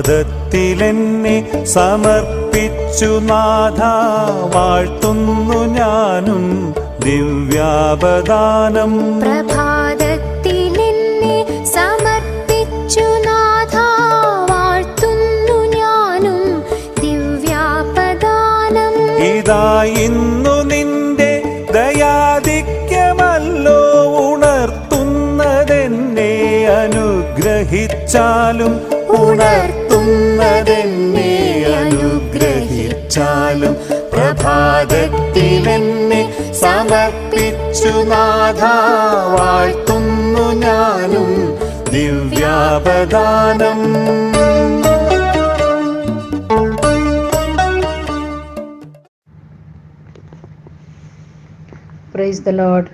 പ്രഭാതത്തിലെന്നെ സമർപ്പിച്ചു നാഥ, വാഴ്ത്തുന്നു ഞാനും ദിവ്യാപദാനം. പ്രഭാതത്തിലെന്നെ സമർപ്പിച്ചു നാഥ, വാഴ്ത്തുന്നു ഞാനും ദിവ്യാപദാനം. ഇതാ ഇന്നു നിന്റെ ദയാധിക്യമല്ലോ ഉണർത്തുന്നതെന്നെ അനുഗ്രഹിച്ചാലും, ഉണർത്തുന്നതെന്നെ അനുഗ്രഹിച്ചാലും. പ്രഭാതത്തിലെന്നെ സമർപ്പിച്ചു നാഥ, വാഴ്ത്തുന്നു ഞാനും ദിവ്യാപദാനം. Praise the Lord.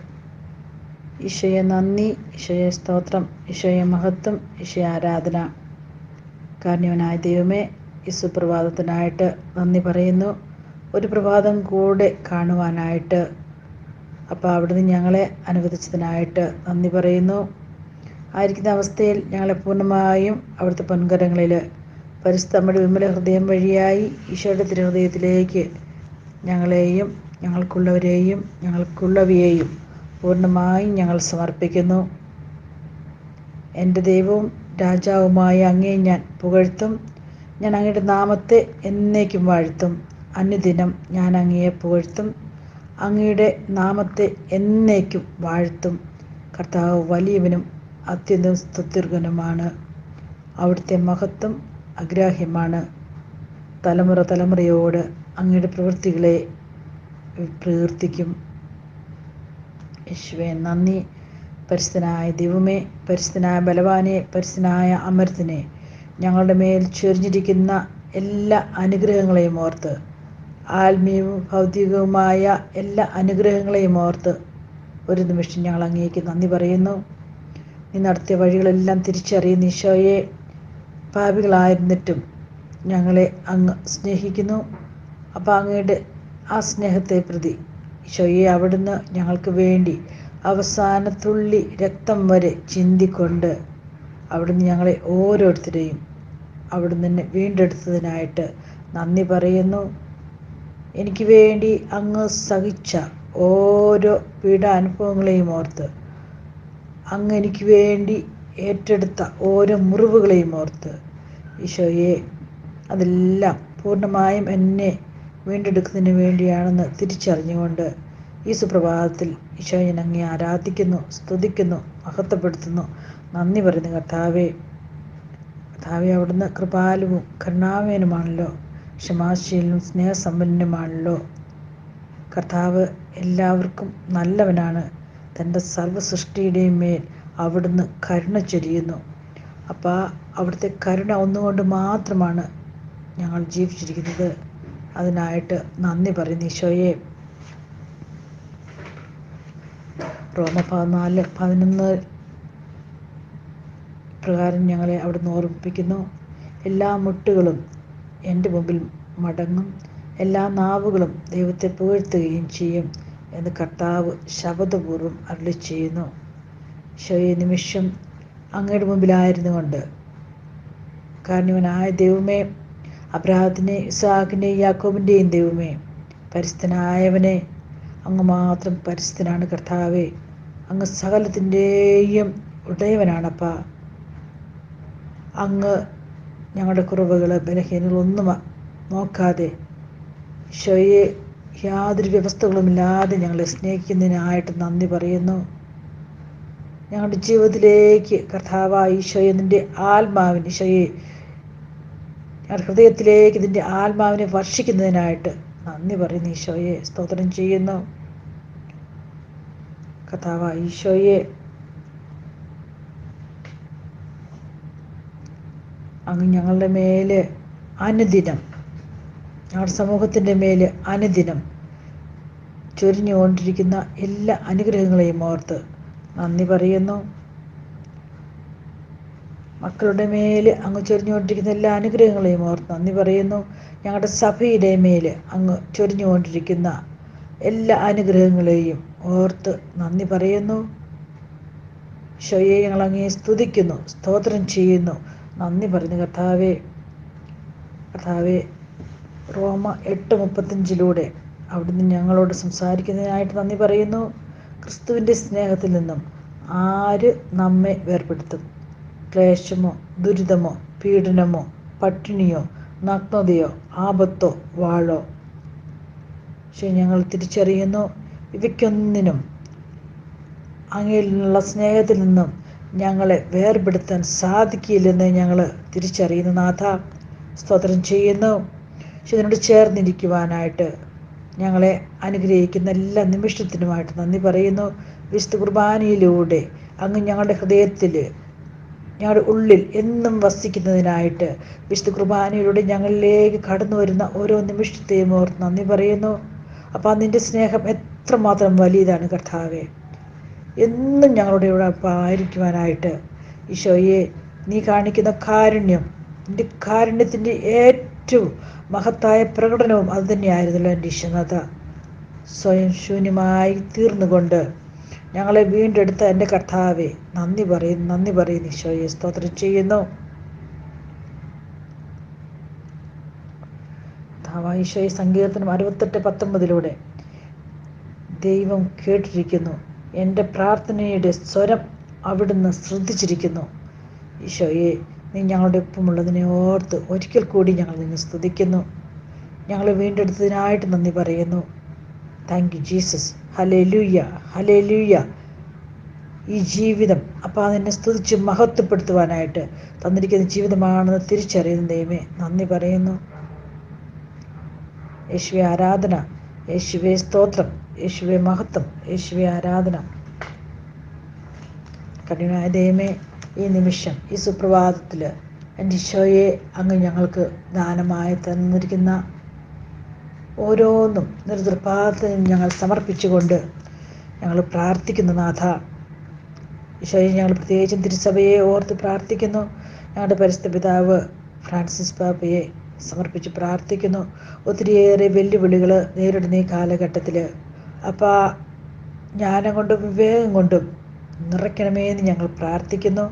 ഈശോയെ നന്ദി, ഈശോയെ സ്തോത്രം, ഈശോയെ മഹത്വം, ഈശോയെ ആരാധന. കാരുണ്യവാനായ ദൈവമേ, ഈ സുപ്രഭാതത്തിനായിട്ട് നന്ദി പറയുന്നു. ഒരു പ്രഭാതം കൂടെ കാണുവാനായിട്ട് അപ്പോൾ അവിടുന്ന് ഞങ്ങളെ അനുവദിച്ചതിനായിട്ട് നന്ദി പറയുന്നു. ആയിരിക്കുന്ന അവസ്ഥയിൽ ഞങ്ങളെ പൂർണ്ണമായും അവിടുത്തെ പൊൻകരങ്ങളിൽ പരിശുദ്ധമ്മയുടെ വിമല ഹൃദയം വഴിയായി ഈശോയുടെ തിരുഹൃദയത്തിലേക്ക് ഞങ്ങളെയും ഞങ്ങൾക്കുള്ളവരെയും ഞങ്ങൾക്കുള്ളവയെയും പൂർണ്ണമായും ഞങ്ങൾ സമർപ്പിക്കുന്നു. എൻ്റെ ദൈവവും രാജാവുമായ അങ്ങയെ ഞാൻ പുകഴ്ത്തും. ഞാൻ അങ്ങയുടെ നാമത്തെ എന്നേക്കും വാഴ്ത്തും. അനുദിനം ഞാൻ അങ്ങയെ പുകഴ്ത്തും. അങ്ങയുടെ നാമത്തെ എന്നേക്കും വാഴ്ത്തും. കർത്താവ് വലിയവനും അത്യന്തം സ്തുത്യർഹനുമാണ്. അവിടുത്തെ മഹത്വം അഗ്രാഹ്യമാണ്. തലമുറ തലമുറയോട് അങ്ങയുടെ പ്രവൃത്തികളെ പ്രകീർത്തിക്കും. യേശുവേ നന്ദി. പരിശുദ്ധനായ ദൈവമേ, പരിശുദ്ധനായ ബലവാനെ, പരിശുദ്ധനായ അമരത്തിനെ, ഞങ്ങളുടെ മേൽ ചൊരിഞ്ഞിരിക്കുന്ന എല്ലാ അനുഗ്രഹങ്ങളെയും ഓർത്ത്, ആത്മീയവും ഭൗതികവുമായ എല്ലാ അനുഗ്രഹങ്ങളെയും ഓർത്ത് ഒരു നിമിഷം ഞങ്ങൾ അങ്ങേക്ക് നന്ദി പറയുന്നു. നീ നടത്തിയ വഴികളെല്ലാം തിരിച്ചറിയുന്ന ഈശോയെ, പാപികളായിരുന്നിട്ടും ഞങ്ങളെ അങ്ങ് സ്നേഹിക്കുന്നു. അപ്പോൾ അങ്ങയുടെ ആ സ്നേഹത്തെ പ്രതി ഈശോയെ, അവിടുന്ന് ഞങ്ങൾക്ക് വേണ്ടി അവസാനത്തുള്ളി രക്തം വരെ ചിന്തിക്കൊണ്ട് അവിടുന്ന് ഞങ്ങളെ ഓരോരുത്തരെയും അവിടുന്ന് തന്നെ വീണ്ടെടുത്തതിനായിട്ട് നന്ദി പറയുന്നു. എനിക്ക് വേണ്ടി അങ്ങ് സഹിച്ച ഓരോ പീഡാനുഭവങ്ങളെയും ഓർത്ത്, അങ്ങ് എനിക്ക് വേണ്ടി ഏറ്റെടുത്ത ഓരോ മുറിവുകളെയും ഓർത്ത് ഈശോയെ, അതെല്ലാം പൂർണ്ണമായും എന്നെ വീണ്ടെടുക്കുന്നതിന് വേണ്ടിയാണെന്ന് തിരിച്ചറിഞ്ഞുകൊണ്ട് ഈ സുപ്രഭാതത്തിൽ ഈശോയെ ഞാൻ അങ്ങേ ആരാധിക്കുന്നു, സ്തുതിക്കുന്നു, മഹത്വപ്പെടുത്തുന്നു, നന്ദി പറയുന്നു. കർത്താവേ, അവിടുന്ന് കൃപാലുവും കരുണാമയനുമാണല്ലോ, ക്ഷമാശീലനും സ്നേഹസമ്പന്നനുമാണല്ലോ. കർത്താവ് എല്ലാവർക്കും നല്ലവനാണ്. തൻ്റെ സർവ്വസൃഷ്ടിയുടെയും മേൽ അവിടുന്ന് കരുണ ചൊരിയുന്നു. അപ്പോൾ അവിടുത്തെ കരുണ ഒന്നുകൊണ്ട് മാത്രമാണ് ഞങ്ങൾ ജീവിച്ചിരിക്കുന്നത്. അതിനായിട്ട് നന്ദി പറയുന്നു ഈശോയെ. റോമ 14:11 പ്രകാരം ഞങ്ങളെ അവിടുന്ന് ഓർമ്മിപ്പിക്കുന്നു. എല്ലാ മുട്ടുകളും എൻ്റെ മുമ്പിൽ മടങ്ങും, എല്ലാ നാവുകളും ദൈവത്തെ പുകഴ്ത്തുകയും ചെയ്യും എന്ന് കർത്താവ് ശപഥപൂർവ്വം അരുളി ചെയ്യുന്നു. ഈശോയെ, നിമിഷം അങ്ങയുടെ മുമ്പിലായിരുന്നു കൊണ്ട് കാരുണ്യവാനായ ദൈവമേ, അബ്രാഹത്തിൻ്റെയും ഇസ്ഹാക്കിൻ്റെയും യാക്കോബിൻ്റെയും ദൈവമേ, പരിശുദ്ധനായവനെ, അങ്ങ് മാത്രം പരിശുദ്ധനാണ്. കർത്താവേ, അങ്ങ് സകലത്തിൻ്റെയും ഉടയവനാണപ്പാ. അങ്ങ് ഞങ്ങളുടെ കുറവുകൾ, ബലഹീനങ്ങളൊന്നും നോക്കാതെ ഈശോയെ, യാതൊരു വ്യവസ്ഥകളുമില്ലാതെ ഞങ്ങളെ സ്നേഹിക്കുന്നതിനായിട്ട് നന്ദി പറയുന്നു. ഞങ്ങളുടെ ജീവിതത്തിലേക്ക് കർത്താവായ ഈശോയെ, നിൻ്റെ ആത്മാവിന്, ഈശോയെ, ഞങ്ങളുടെ ഹൃദയത്തിലേക്ക് ഇതിൻ്റെ ആത്മാവിനെ വർഷിക്കുന്നതിനായിട്ട് നന്ദി പറയുന്നു. ഈശോയെ സ്തോത്രം ചെയ്യുന്നു. കർത്താവായ ഈശോയെ, അങ്ങ് ഞങ്ങളുടെ മേൽ അനുദിനം, ഞങ്ങളുടെ സമൂഹത്തിൻ്റെ മേൽ അനുദിനം ചൊരിഞ്ഞുകൊണ്ടിരിക്കുന്ന എല്ലാ അനുഗ്രഹങ്ങളെയും ഓർത്ത് നന്ദി പറയുന്നു. മക്കളുടെ മേൽ അങ്ങ് ചൊരിഞ്ഞുകൊണ്ടിരിക്കുന്ന എല്ലാ അനുഗ്രഹങ്ങളെയും ഓർത്ത് നന്ദി പറയുന്നു. ഞങ്ങളുടെ സഭയുടെ മേൽ അങ്ങ് ചൊരിഞ്ഞുകൊണ്ടിരിക്കുന്ന എല്ലാ അനുഗ്രഹങ്ങളെയും ഓർത്ത് നന്ദി പറയുന്നു. ഈശോയെ, ഞങ്ങൾ അങ്ങയെ സ്തുതിക്കുന്നു, സ്തോത്രം ചെയ്യുന്നു, നന്ദി പറയുന്നു. കർത്താവേ, കർത്താവെ, റോമ 8:35 അവിടുന്ന് ഞങ്ങളോട് സംസാരിക്കുന്നതിനായിട്ട് നന്ദി പറയുന്നു. ക്രിസ്തുവിൻ്റെ സ്നേഹത്തിൽ നിന്നും ആര് നമ്മെ വേർപെടുത്തും? ക്ലേശമോ, ദുരിതമോ, പീഡനമോ, പട്ടിണിയോ, നഗ്നതയോ, ആപത്തോ, വാളോ? പക്ഷേ ഞങ്ങൾ തിരിച്ചറിയുന്നു, ഇവയ്ക്കൊന്നിനും അങ്ങയിൽ നിന്നുള്ള സ്നേഹത്തിൽ നിന്നും ഞങ്ങളെ വേർപെടുത്താൻ സാധിക്കില്ലെന്ന് ഞങ്ങൾ തിരിച്ചറിയുന്നു. നാഥ, സ്തോത്രം ചെയ്യുന്നു. പക്ഷെ ഇതിനോട് ചേർന്നിരിക്കുവാനായിട്ട് ഞങ്ങളെ അനുഗ്രഹിക്കുന്ന എല്ലാ നിമിഷത്തിനുമായിട്ട് നന്ദി പറയുന്നു. വിശുദ്ധ കുർബാനയിലൂടെ അങ്ങ് ഞങ്ങളുടെ ഹൃദയത്തിൽ, ഞങ്ങളുടെ ഉള്ളിൽ എന്നും വസിക്കുന്നതിനായിട്ട് വിശുദ്ധ കുർബാനയിലൂടെ ഞങ്ങളിലേക്ക് കടന്നു വരുന്ന ഓരോ നിമിഷത്തെയും ഓർത്ത് നന്ദി പറയുന്നു. അപ്പോൾ നിൻ്റെ സ്നേഹം എത്രമാത്രം വലിയതാണ് കർത്താവെ. എന്നും ഞങ്ങളുടെ ഇവിടെ ആയിരിക്കുവാനായിട്ട് ഈശോയെ, നീ കാണിക്കുന്ന കാരുണ്യം, നിൻ്റെ കാരുണ്യത്തിൻ്റെ ഏറ്റവും മഹത്തായ പ്രകടനവും അത് തന്നെയായിരുന്നല്ലോ എൻ്റെ ഈശ്വരനാഥ. സ്വയം ശൂന്യമായി തീർന്നുകൊണ്ട് ഞങ്ങളെ വീണ്ടെടുത്ത എൻ്റെ കർത്താവെ, നന്ദി പറയുന്നു ഈശോയെ, സ്തോത്രം ചെയ്യുന്നു. ഈശോയെ, സങ്കീർത്തനം 68:19 ദൈവം കേട്ടിരിക്കുന്നു, എൻ്റെ പ്രാർത്ഥനയുടെ സ്വരം അവിടുന്ന് ശ്രദ്ധിച്ചിരിക്കുന്നു. ഈശോയെ, നീ ഞങ്ങളുടെ ഒപ്പമുള്ളതിനെ ഓർത്ത് ഒരിക്കൽ കൂടി ഞങ്ങൾ നിന്നെ സ്തുതിക്കുന്നു. ഞങ്ങളെ വീണ്ടെടുത്തതിനായിട്ട് നന്ദി പറയുന്നു. Thank you Jesus. Hallelujah, hallelujah. ഈ ജീവിതം അപ്പോൾ നിന്നെ സ്തുതിച്ച് മഹത്വപ്പെടുത്തുവാനായിട്ട് തന്നിരിക്കുന്ന ജീവിതമാണെന്ന് തിരിച്ചറിയുന്ന ദൈവമേ, നന്ദി പറയുന്നു. യേശുവേ ആരാധന, യേശുവേ സ്തോത്രം, യേശുവേ മഹത്വം, യേശുവേ ആരാധന. കരുണയായ ദൈവമേ, ഈ നിമിഷം, ഈ സുപ്രഭാതത്തിൽ എൻ്റെ ഈശോയെ അങ്ങ് ഞങ്ങൾക്ക് ദാനമായി തന്നിരിക്കുന്ന ഓരോന്നും നിർതൃപാദത്തിൽ ഞങ്ങൾ സമർപ്പിച്ചുകൊണ്ട് ഞങ്ങൾ പ്രാർത്ഥിക്കുന്നു. നാഥ, ഈശോയെ, ഞങ്ങൾ പ്രത്യേകിച്ചും തിരുസഭയെ ഓർത്ത് പ്രാർത്ഥിക്കുന്നു. ഞങ്ങളുടെ പരിശുദ്ധ പിതാവ് ഫ്രാൻസിസ് പാപ്പയെ സമർപ്പിച്ച് പ്രാർത്ഥിക്കുന്നു. ഒത്തിരിയേറെ വെല്ലുവിളികൾ നേരിടുന്ന ഈ കാലഘട്ടത്തിൽ അപ്പോൾ ജ്ഞാനം കൊണ്ടും വിവേകം കൊണ്ടും നിറയ്ക്കണമേ എന്ന് ഞങ്ങൾ പ്രാർത്ഥിക്കുന്നു.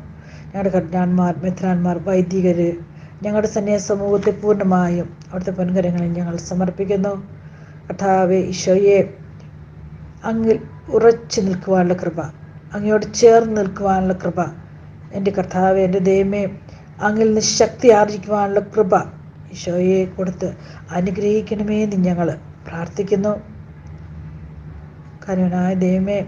ഞങ്ങളുടെ കർദ്ദാന്മാർ, മെത്രാന്മാർ, വൈദികർ, ഞങ്ങളുടെ സന്യാസ സമൂഹത്തെ പൂർണ്ണമായും അവിടുത്തെ പൊൻകരങ്ങളിൽ ഞങ്ങൾ സമർപ്പിക്കുന്നു. കർത്താവേ, ഈശോയെ, അങ്ങിൽ ഉറച്ചു നിൽക്കുവാനുള്ള കൃപ, അങ്ങയോട് ചേർന്ന് നിൽക്കുവാനുള്ള കൃപ, എൻ്റെ കർത്താവേ, എൻ്റെ ദൈവമേ, അങ്ങിൽ നിന്ന് ശക്തി ആർജിക്കുവാനുള്ള കൃപ ഈശോയെ കൊടുത്ത് അനുഗ്രഹിക്കണമേ എന്ന് ഞങ്ങൾ പ്രാർത്ഥിക്കുന്നു. കരുണയായ ദൈവമേ,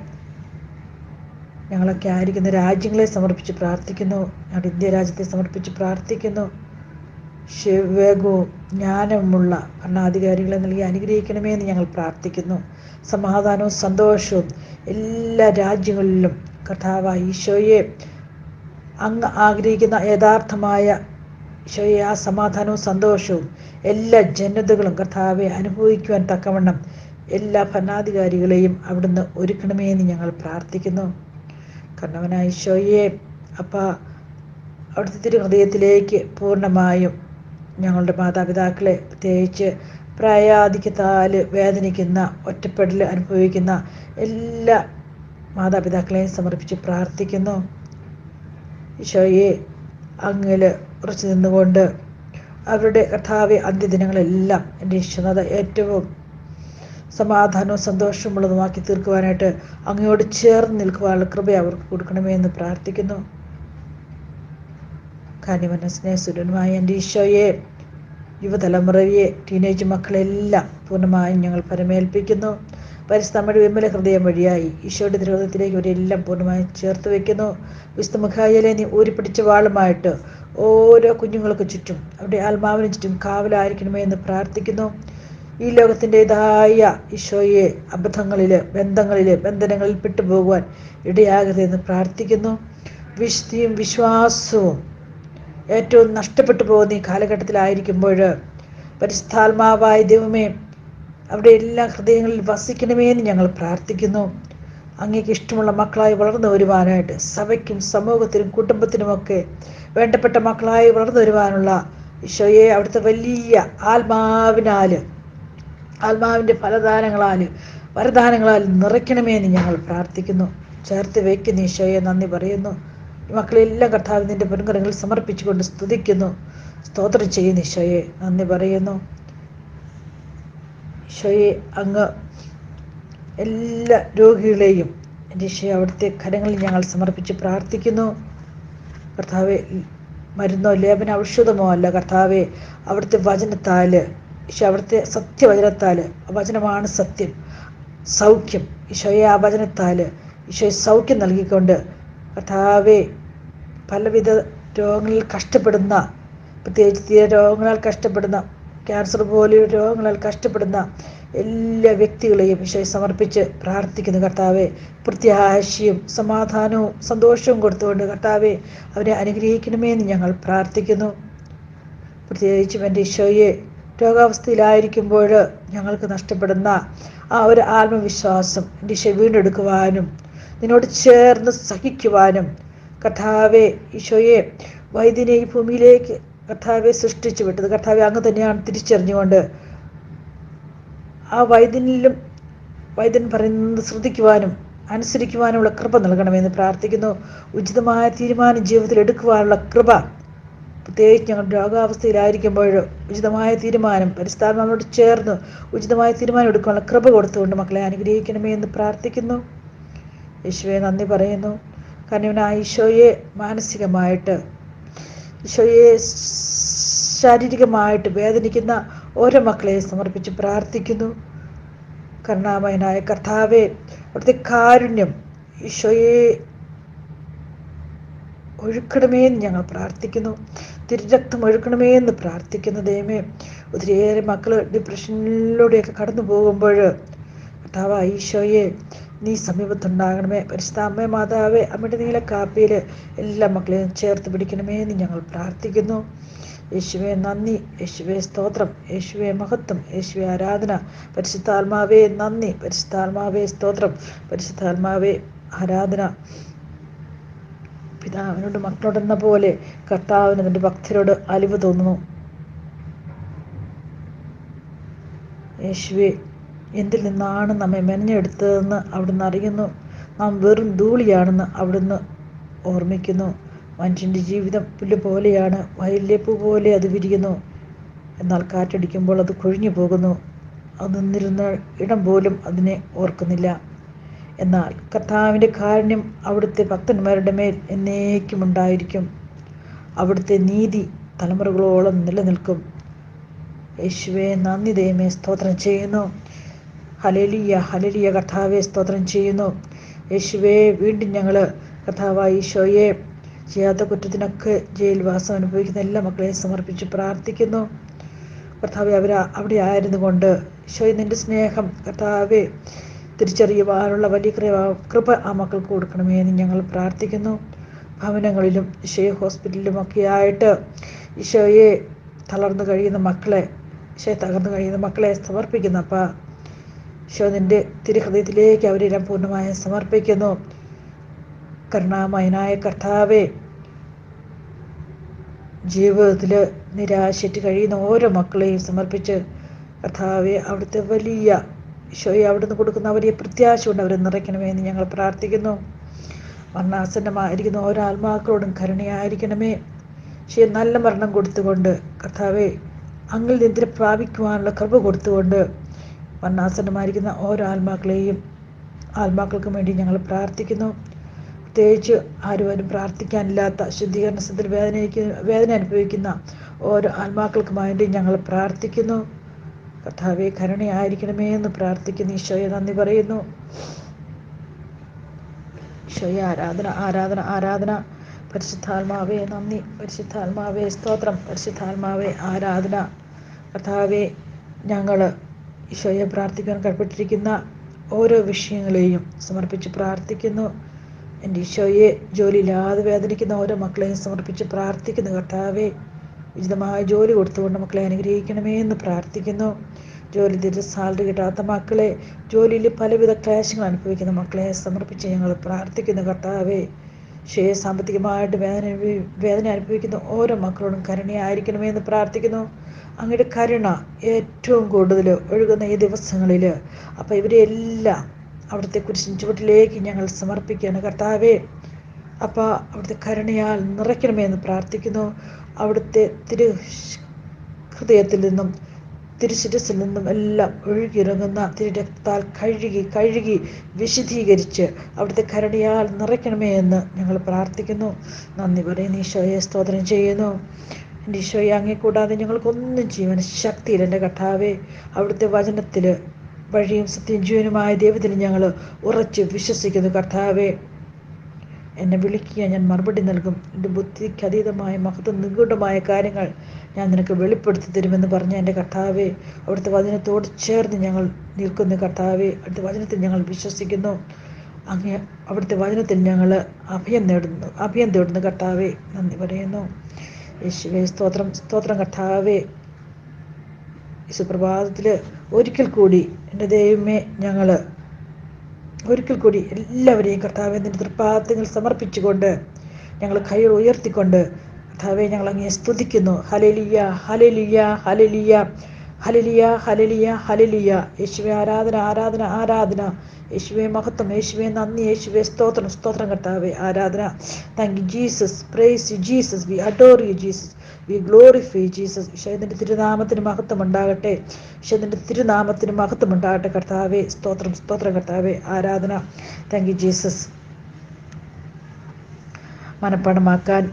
ഞങ്ങളൊക്കെ ആയിരിക്കുന്ന രാജ്യങ്ങളെ സമർപ്പിച്ച് പ്രാർത്ഥിക്കുന്നു. ഞങ്ങളുടെ ഇന്ത്യ രാജ്യത്തെ സമർപ്പിച്ച് പ്രാർത്ഥിക്കുന്നു. വിവേകവും ജ്ഞാനവുമുള്ള ഭരണാധികാരികളെ നൽകി അനുഗ്രഹിക്കണമേ എന്ന് ഞങ്ങൾ പ്രാർത്ഥിക്കുന്നു. സമാധാനവും സന്തോഷവും എല്ലാ രാജ്യങ്ങളിലും കർത്താവായ ഈശോയെ, അങ്ങ് ആഗ്രഹിക്കുന്ന യഥാർത്ഥമായ ഈശോയെ, ആ സമാധാനവും സന്തോഷവും എല്ലാ ജനതകളും കർത്താവെ അനുഭവിക്കുവാൻ തക്കവണ്ണം എല്ലാ ഭരണാധികാരികളെയും അവിടുന്ന് ഒരുക്കണമേ എന്ന് ഞങ്ങൾ പ്രാർത്ഥിക്കുന്നു. കർണവനായ ഈശോയെ, അപ്പം അവിടുത്തെ തിരുഹൃദയത്തിലേക്ക് പൂർണ്ണമായും ഞങ്ങളുടെ മാതാപിതാക്കളെ, പ്രത്യേകിച്ച് പ്രായാധിക്യത്താൽ വേദനിക്കുന്ന, ഒറ്റപ്പെടൽ അനുഭവിക്കുന്ന എല്ലാ മാതാപിതാക്കളെയും സമർപ്പിച്ച് പ്രാർത്ഥിക്കുന്നു. ഈശോയെ, അങ്ങിൽ ഉറച്ചു നിന്നുകൊണ്ട് അവരുടെ കർത്താവെ അന്ത്യദിനങ്ങളെല്ലാം എൻ്റെ ഈശ്വരത ഏറ്റവും സമാധാനവും സന്തോഷമുള്ളതുമാക്കി തീർക്കുവാനായിട്ട് അങ്ങയോട് ചേർന്ന് നിൽക്കുവാനുള്ള കൃപ അവർക്ക് കൊടുക്കണമേ എന്ന് പ്രാർത്ഥിക്കുന്നു. കാന്യമന സ്നേഹസുരനുമായ എൻ്റെ ഈശോയെ, യുവതലമുറയെ, ടീനേജ് മക്കളെല്ലാം പൂർണ്ണമായും ഞങ്ങൾ പരമേൽപ്പിക്കുന്നു. പരിശുദ്ധമ്മയുടെ വിമല ഹൃദയം വഴിയായി ഈശോയുടെ തിരുഹൃദയത്തിലേക്ക് ഇവരെല്ലാം പൂർണ്ണമായും ചേർത്ത് വയ്ക്കുന്നു. വിശുദ്ധ മിഖായേലെ നീ ഊരിപ്പിടിച്ച വാളുമായിട്ട് ഓരോ കുഞ്ഞുങ്ങൾക്ക് ചുറ്റും, അവരുടെ ആത്മാവിന് ചുറ്റും കാവലായിരിക്കണമേ എന്ന് പ്രാർത്ഥിക്കുന്നു. ഈ ലോകത്തിൻ്റെതായ ഈശോയെ അബദ്ധങ്ങളിൽ, ബന്ധനങ്ങളിൽ പെട്ടുപോകുവാൻ ഇടയാകരുതെന്ന് പ്രാർത്ഥിക്കുന്നു. വിശുദ്ധിയും വിശ്വാസവും ഏറ്റവും നഷ്ടപ്പെട്ടു പോകുന്ന ഈ കാലഘട്ടത്തിലായിരിക്കുമ്പോൾ പരിശുദ്ധാത്മാവായ ദൈവമേ, അവിടെ എല്ലാ ഹൃദയങ്ങളിൽ വസിക്കണമേ എന്ന് ഞങ്ങൾ പ്രാർത്ഥിക്കുന്നു. അങ്ങേക്ക് ഇഷ്ടമുള്ള മക്കളായി വളർന്നു വരുവാനായിട്ട് സഭയ്ക്കും സമൂഹത്തിനും കുടുംബത്തിനുമൊക്കെ വേണ്ടപ്പെട്ട മക്കളായി വളർന്നു വരുവാനുള്ള ഈശോയെ അവിടുത്തെ വലിയ ആത്മാവിൻ്റെ വരദാനങ്ങളാൽ നിറയ്ക്കണമേ എന്ന് ഞങ്ങൾ പ്രാർത്ഥിക്കുന്നു. ചേർത്ത് വയ്ക്കുന്ന ഈശോയെ നന്ദി പറയുന്നു. മക്കളെല്ലാം കർത്താവ് നിൻ്റെ പൊൻകരങ്ങളിൽ സമർപ്പിച്ചുകൊണ്ട് സ്തുതിക്കുന്നു, സ്തോത്രം ചെയ്യുന്നു. ഈശോയെ നന്ദി പറയുന്നു. ഈശോയെ അങ്ങ് എല്ലാ രോഗികളെയും എൻ്റെ ഈശോയെ അവിടുത്തെ കരങ്ങളിൽ ഞങ്ങൾ സമർപ്പിച്ച് പ്രാർത്ഥിക്കുന്നു. കർത്താവെ, മരുന്നോ ലേപന ഔഷധമോ അല്ല കർത്താവെ, അവിടുത്തെ വചനത്താൽ, ഈശോ അവിടുത്തെ സത്യവചനത്താൽ, ആ വചനമാണ് സത്യം, സൗഖ്യം. ഈശോയെ ആ വചനത്താൽ ഈശോയെ സൗഖ്യം നൽകിക്കൊണ്ട് കർത്താവെ, പലവിധ രോഗങ്ങളിൽ കഷ്ടപ്പെടുന്ന, പ്രത്യേകിച്ച് തീരെ രോഗങ്ങളാൽ കഷ്ടപ്പെടുന്ന, ക്യാൻസർ പോലെയുള്ള രോഗങ്ങളാൽ കഷ്ടപ്പെടുന്ന എല്ലാ വ്യക്തികളെയും ഈശോയെ സമർപ്പിച്ച് പ്രാർത്ഥിക്കുന്നു. കർത്താവെ, പ്രത്യാശയും സമാധാനവും സന്തോഷവും കൊടുത്തുകൊണ്ട് കർത്താവെ അവരെ അനുഗ്രഹിക്കണമേ എന്ന് ഞങ്ങൾ പ്രാർത്ഥിക്കുന്നു. പ്രത്യേകിച്ചും എൻ്റെ ഈശോയെ, രോഗാവസ്ഥയിലായിരിക്കുമ്പോൾ ഞങ്ങൾക്ക് നഷ്ടപ്പെടുന്ന ആ ഒരു ആത്മവിശ്വാസം എൻ്റെ ഈശോ വീണ്ടെടുക്കുവാനും നിന്നോട് ചേർന്ന് സഹിക്കുവാനും കർത്താവെ, ഈശോയെ വൈദ്യനെ ഈ ഭൂമിയിലേക്ക് കർത്താവെ സൃഷ്ടിച്ചു വിട്ടത് കർത്താവെ അങ്ങ് തന്നെയാണ് തിരിച്ചറിഞ്ഞുകൊണ്ട് ആ വൈദ്യൻ പറയുന്നത് ശ്രദ്ധിക്കുവാനും അനുസരിക്കുവാനുള്ള കൃപ നൽകണമെന്ന് പ്രാർത്ഥിക്കുന്നു. ഉചിതമായ തീരുമാനം ജീവിതത്തിൽ എടുക്കുവാനുള്ള കൃപ, പ്രത്യേകിച്ച് ഞങ്ങൾ രോഗാവസ്ഥയിലായിരിക്കുമ്പോൾ ഉചിതമായ തീരുമാനം പരിസ്ഥാനോട് ചേർന്ന് ഉചിതമായ തീരുമാനം എടുക്കാനുള്ള കൃപ കൊടുത്തുകൊണ്ട് മക്കളെ അനുഗ്രഹിക്കണമേ എന്ന് പ്രാർത്ഥിക്കുന്നു. യേശുവെ നന്ദി പറയുന്നു. കാരണം ഈശോയെ മാനസികമായിട്ട്, ഈശോയെ ശാരീരികമായിട്ട് വേദനിക്കുന്ന ഓരോ മക്കളെ സമർപ്പിച്ച് പ്രാർത്ഥിക്കുന്നു. കരുണാമയനായ കർത്താവെ, അവിടുത്തെ കാരുണ്യം ഈശോയെ ഒഴുക്കണമേ എന്ന് ഞങ്ങൾ പ്രാർത്ഥിക്കുന്നു. തിരുരക്തം ഒഴുക്കണമേ എന്ന് പ്രാർത്ഥിക്കുന്നു. ദൈവമേ, ഒത്തിരിയേറെ മക്കൾ ഡിപ്രഷനിലൂടെയൊക്കെ കടന്നു പോകുമ്പോൾ കർത്താവ് ഈശോയെ നീ സമീപത്തുണ്ടാകണമേ. പരിശുദ്ധ അമ്മേ മാതാവേ, അമ്മയുടെ നീല കാപ്പിയിൽ എല്ലാ മക്കളെയും ചേർത്ത് പിടിക്കണമേ എന്ന് ഞങ്ങൾ പ്രാർത്ഥിക്കുന്നു. യേശുവെ നന്ദി, യേശുവെ സ്തോത്രം, യേശുവെ മഹത്വം, യേശുവെ ആരാധന. പരിശുദ്ധാത്മാവേ നന്ദി, പരിശുദ്ധാത്മാവേ സ്തോത്രം, പരിശുദ്ധാത്മാവേ ആരാധന. പിതാവിനോട് മക്കളോടെന്ന പോലെ കർത്താവിന് തൻ്റെ ഭക്തരോട് അലിവ് തോന്നുന്നു. യേശുവെ, എന്തിൽ നിന്നാണ് നമ്മെ മെനഞ്ഞെടുത്തതെന്ന് അവിടുന്ന് അറിയുന്നു. നാം വെറും ധൂളിയാണെന്ന് അവിടുന്ന് ഓർമ്മിക്കുന്നു. മനുഷ്യൻ്റെ ജീവിതം പുല്ല് പോലെയാണ്, വയലിലെ പൂ പോലെ അത് വിരിയുന്നു. എന്നാൽ കാറ്റടിക്കുമ്പോൾ അത് കൊഴിഞ്ഞു പോകുന്നു. അത് നിന്നിരുന്ന ഇടം പോലും അതിനെ ഓർക്കുന്നില്ല. എന്നാൽ കർത്താവിൻ്റെ കാരുണ്യം അവിടുത്തെ ഭക്തന്മാരുടെ മേൽ എന്നേക്കും ഉണ്ടായിരിക്കും. അവിടുത്തെ നീതി തലമുറകളോളം നിലനിൽക്കും. യേശുവെ നന്ദി, ദൈവമേ സ്തോത്രം ചെയ്യുന്നു. ഹല്ലേലൂയ, ഹല്ലേലൂയ കർത്താവെ സ്തോത്രം ചെയ്യുന്നു. യേശുവെ, വീണ്ടും ഞങ്ങൾ കർത്താവായ ഈശോയെ ചെയ്യാത്ത കുറ്റത്തിനൊക്കെ ജയിൽവാസം അനുഭവിക്കുന്ന എല്ലാ മക്കളെയും സമർപ്പിച്ച് പ്രാർത്ഥിക്കുന്നു. കർത്താവെ, അവിടെ ആയിരുന്നു കൊണ്ട് ഈശോയെ നിൻ്റെ സ്നേഹം കർത്താവെ തിരിച്ചറിയുവാനുള്ള വലിയ കൃപ ആ മക്കൾക്ക് കൊടുക്കണമേ എന്ന് ഞങ്ങൾ പ്രാർത്ഥിക്കുന്നു. ഭവനങ്ങളിലും ഈശോയെ ഹോസ്പിറ്റലിലുമൊക്കെ ആയിട്ട് ഈശോയെ തളർന്നു കഴിയുന്ന മക്കളെ, ഈശോയെ തകർന്നു കഴിയുന്ന മക്കളെ സമർപ്പിക്കുന്നപ്പാ. ഈശോ നിൻ്റെ തിരുഹൃദയത്തിലേക്ക് അവരെല്ലാം പൂർണ്ണമായും സമർപ്പിക്കുന്നു. കരുണാമയനായ കർത്താവെ, ജീവിതത്തിൽ നിരാശയിട്ട് കഴിയുന്ന ഓരോ മക്കളെയും സമർപ്പിച്ച് കർത്താവെ അവിടുത്തെ വലിയ ഈശോയെ അവിടുന്ന് കൊടുക്കുന്ന വലിയ പ്രത്യാശ കൊണ്ട് അവരെ നിറയ്ക്കണമേ എന്ന് ഞങ്ങൾ പ്രാർത്ഥിക്കുന്നു. മരണാസന്നമായിരിക്കുന്ന ഓരോ ആത്മാക്കളോടും കരുണയായിരിക്കണമേ. ഈശോയെ നല്ല മരണം കൊടുത്തുകൊണ്ട് കർത്താവെ അങ്ങിൽ നിന്തിരെ പ്രാപിക്കുവാനുള്ള കൃപ കൊടുത്തുകൊണ്ട് മരണാസന്നമായിരിക്കുന്ന ഓരോ ആത്മാക്കൾക്കും വേണ്ടി ഞങ്ങൾ പ്രാർത്ഥിക്കുന്നു. പ്രത്യേകിച്ച് ആരും പ്രാർത്ഥിക്കാനില്ലാത്ത ശുദ്ധീകരണത്തിൽ വേദന അനുഭവിക്കുന്ന ഓരോ ആത്മാക്കൾക്കുമായിട്ട് ഞങ്ങൾ പ്രാർത്ഥിക്കുന്നു. കർത്താവെ കരുണയായിരിക്കണമേ എന്ന് പ്രാർത്ഥിക്കുന്നു. ഈശോയെ നന്ദി പറയുന്നു. ഈശോയെ ആരാധന, ആരാധന, ആരാധന. പരിശുദ്ധാത്മാവേ നന്ദി, പരിശുദ്ധാത്മാവേ സ്തോത്രം, പരിശുദ്ധാത്മാവേ ആരാധന. കർത്താവെ, ഞങ്ങൾ ഈശോയെ പ്രാർത്ഥിക്കാൻ കടപ്പെട്ടിരിക്കുന്ന ഓരോ വിഷയങ്ങളെയും സമർപ്പിച്ച് പ്രാർത്ഥിക്കുന്നു. എൻ്റെ ഈശോയെ, ജോലിയില്ലാതെ വേദനിക്കുന്ന ഓരോ മക്കളെയും സമർപ്പിച്ച് പ്രാർത്ഥിക്കുന്നു. കർത്താവെ, ഉചിതമായ ജോലി കൊടുത്തുകൊണ്ട് മക്കളെ അനുഗ്രഹിക്കണമേ എന്ന് പ്രാർത്ഥിക്കുന്നു. ജോലി തിരിച്ച് സാലറി കിട്ടാത്ത മക്കളെ, ജോലിയിൽ പലവിധ ക്ലേശങ്ങൾ അനുഭവിക്കുന്ന മക്കളെ സമർപ്പിച്ച് ഞങ്ങൾ പ്രാർത്ഥിക്കുന്നു. കർത്താവെ, സാമ്പത്തികമായിട്ട് വേദന അനുഭവിക്കുന്ന ഓരോ മക്കളോടും കരുണയായിരിക്കണമേ എന്ന് പ്രാർത്ഥിക്കുന്നു. അങ്ങയുടെ കരുണ ഏറ്റവും കൂടുതൽ ഒഴുകുന്ന ഈ ദിവസങ്ങളിൽ അപ്പോൾ ഇവരെല്ലാം അവിടുത്തെ കുരിശിൻ ചുവട്ടിലേക്ക് ഞങ്ങൾ സമർപ്പിക്കുകയാണ്. കർത്താവെ, അപ്പോൾ അവിടുത്തെ കരുണയാൽ നിറയ്ക്കണമേ എന്ന് പ്രാർത്ഥിക്കുന്നു. അവിടുത്തെ ഹൃദയത്തിൽ നിന്നും തിരുശിരസിൽ നിന്നും എല്ലാം ഒഴുകിയിറങ്ങുന്ന തിരുരക്തത്താൽ കഴുകി വിശുദ്ധീകരിച്ച് അവിടുത്തെ കരുണയാൽ നിറയ്ക്കണമേ എന്ന് ഞങ്ങൾ പ്രാർത്ഥിക്കുന്നു. നന്ദി പറയുന്നു. ഈശോയെ സ്തോത്രം ചെയ്യുന്നു. എൻ്റെ ഈശോയെ അങ്ങേ കൂടാതെ ഞങ്ങൾക്കൊന്നും ചെയ്യുവാൻ ശക്തിയില്ല. എൻ്റെ കർത്താവേ, അവിടുത്തെ വചനത്തിൽ വഴിയും സത്യം ജീവനുമായ ദൈവത്തിൽ ഞങ്ങൾ ഉറച്ച് വിശ്വസിക്കുന്നു. കർത്താവേ, എന്നെ വിളിക്കുക, ഞാൻ മറുപടി നൽകും. എൻ്റെ ബുദ്ധിക്ക് അതീതമായ മഹത്വം നിഗൂഢമായ കാര്യങ്ങൾ ഞാൻ നിനക്ക് വെളിപ്പെടുത്തി തരുമെന്ന് പറഞ്ഞ എൻ്റെ കർത്താവേ, അവിടുത്തെ വചനത്തോട് ചേർന്ന് ഞങ്ങൾ നിൽക്കുന്നു. കർത്താവേ, അവിടുത്തെ വചനത്തിൽ ഞങ്ങൾ വിശ്വസിക്കുന്നു. അങ്ങ് അവിടുത്തെ വചനത്തിൽ ഞങ്ങൾ അഭയം തേടുന്നു. കർത്താവേ, നന്ദി പറയുന്നു. യേശുവേ സ്തോത്രം കർത്താവേ. സുപ്രഭാതത്തിൽ ഒരിക്കൽ കൂടി എൻ്റെ ദൈവമേ, ഞങ്ങൾ ഒരിക്കൽ കൂടി എല്ലാവരെയും കർത്താവെ നിൻ്റെ തൃപ്പാദങ്ങൾ സമർപ്പിച്ചുകൊണ്ട് ഞങ്ങൾ കൈകൾ ഉയർത്തിക്കൊണ്ട് കർത്താവെ ഞങ്ങൾ അങ്ങേ സ്തുതിക്കുന്നു. Hallelujah, hallelujah, hallelujah, hallelujah, hallelujah, hallelujah. യേശുവേ ആരാധന, ആരാധന, ആരാധന. യേശുവേ മഹത്വം, യേശുവേ നന്ദി, യേശുവേ സ്തോത്രം കർത്താവേ, ആരാധന. Thank you Jesus, praise you Jesus, we adore you Jesus, we glorify Jesus. ഈശോയുടെ തിരുനാമത്തിന് മഹത്വം ഉണ്ടാകട്ടെ. ഈശോയുടെ തിരുനാമത്തിന് മഹത്വം ഉണ്ടാകട്ടെ. കർത്താവേ സ്തോത്രം കർത്താവേ, ആരാധന. Thank you Jesus. മനപ്പാടമാക്കാൻ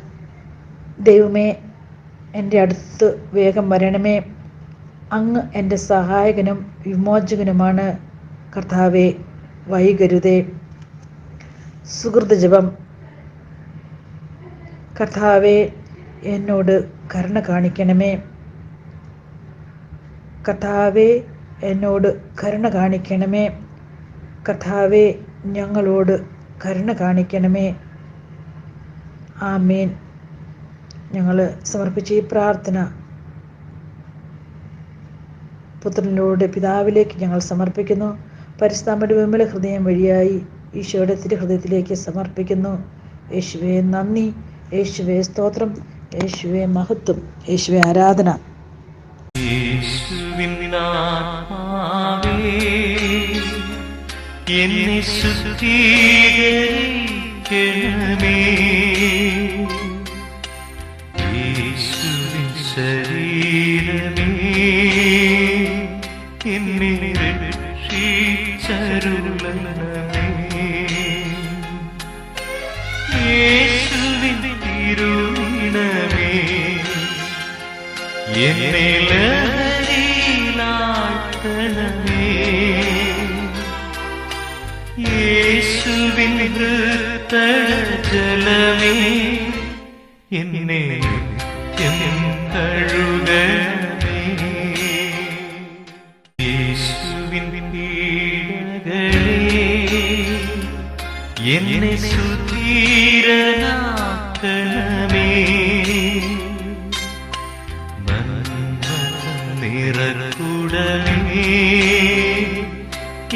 ദൈവമേ എൻ്റെ അടുത്ത് വേഗം വരണമേ. അങ്ങ് എൻ്റെ സഹായകനും വിമോചകനുമാണ്. കർത്താവേ, വൈകരുതേ. സുഹൃത ജപം. കർത്താവേ, എന്നോട് കരുണ കാണിക്കണമേ. കർത്താവേ, എന്നോട് കരുണ കാണിക്കണമേ. കർത്താവേ, ഞങ്ങളോട് കരുണ കാണിക്കണമേ. ആമേൻ. ഞങ്ങൾ സമർപ്പിച്ച ഈ പ്രാർത്ഥന പുത്രനിലൂടെ പിതാവിലേക്ക് ഞങ്ങൾ സമർപ്പിക്കുന്നു. പരിശുദ്ധമ്മയുടെ വിമല ഹൃദയം വഴിയായി ഈശോയുടെ തിരുഹൃദയത്തിലേക്ക് സമർപ്പിക്കുന്നു. യേശുവേ നന്ദി, യേശുവേ സ്തോത്രം, യേശുവേ മഹത്വം, യേശുവേ ആരാധന. എന്നെ ശുദ്ധീകരിക്കണമേ. യേശുവിൻ ശരീരമേ, എന്നെ രക്ഷിച്ചരുളണമേ. യേശുവിൻ തിരുനിണമേ, എന്നെ ലഹരിയിലാഴ്ത്തണമേ. യേശുവിൻ ഹൃദയജലമേ, എന്നെ കഴുകണമേ. യേശുവിൻ പീഡകളേ, എന്നെ സുധീരനാക്കണമേ. നിറകുടമേ,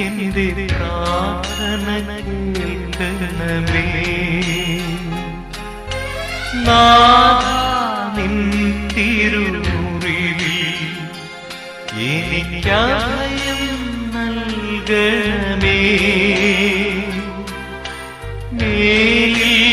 എന്റെ പ്രാർത്ഥന കേൾക്കണമേ. നാഥാ, നിൻ തിരുമുറിവിൽ എനിക്കഭയം നൽകണമേ. മേലിൽ